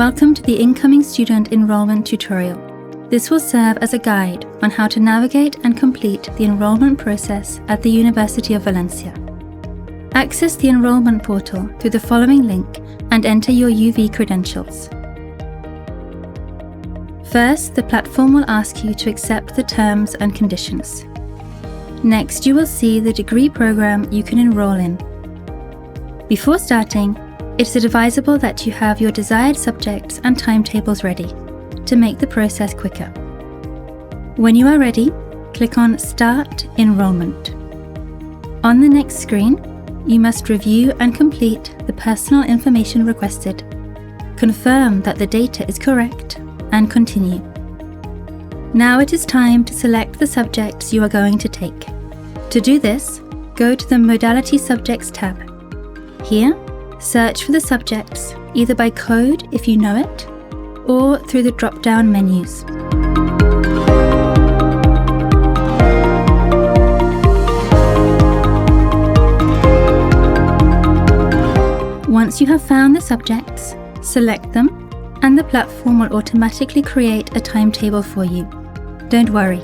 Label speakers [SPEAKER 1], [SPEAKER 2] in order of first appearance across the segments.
[SPEAKER 1] Welcome to the incoming student enrollment tutorial. This will serve as a guide on how to navigate and complete the enrollment process at the University of Valencia. Access the enrollment portal through the following link and enter your UV credentials. First, the platform will ask you to accept the terms and conditions. Next, you will see the degree program you can enroll in. Before starting, it is advisable that you have your desired subjects and timetables ready to make the process quicker. When you are ready, click on Start Enrolment. On the next screen, you must review and complete the personal information requested, confirm that the data is correct, and continue. Now it is time to select the subjects you are going to take. To do this, go to the Modality Subjects tab. Here, search for the subjects either by code if you know it, or through the drop-down menus. Once you have found the subjects, select them, and the platform will automatically create a timetable for you. Don't worry,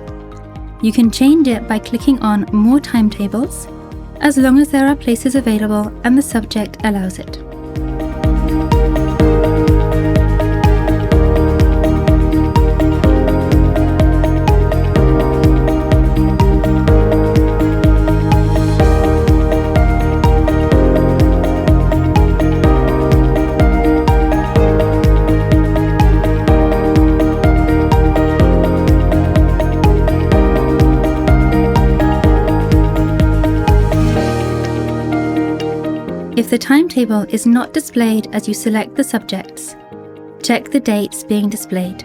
[SPEAKER 1] you can change it by clicking on More Timetables, as long as there are places available and the subject allows it. If the timetable is not displayed as you select the subjects, check the dates being displayed.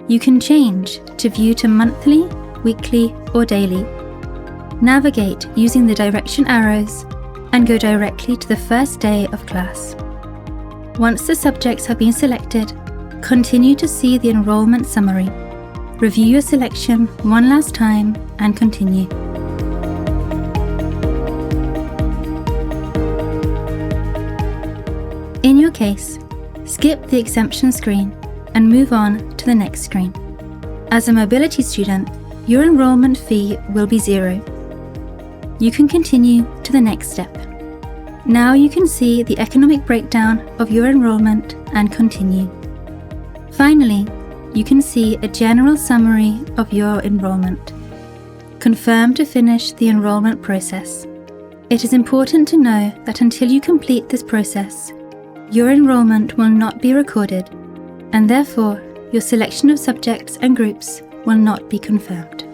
[SPEAKER 1] You can change to view to monthly, weekly, or daily. Navigate using the direction arrows and go directly to the first day of class. Once the subjects have been selected, continue to see the enrollment summary. Review your selection one last time and continue. In your case, skip the exemption screen and move on to the next screen. As a mobility student, your enrollment fee will be $0. You can continue to the next step. Now you can see the economic breakdown of your enrollment and continue. Finally, you can see a general summary of your enrollment. Confirm to finish the enrollment process. It is important to know that until you complete this process, your enrollment will not be recorded, and therefore your selection of subjects and groups will not be confirmed.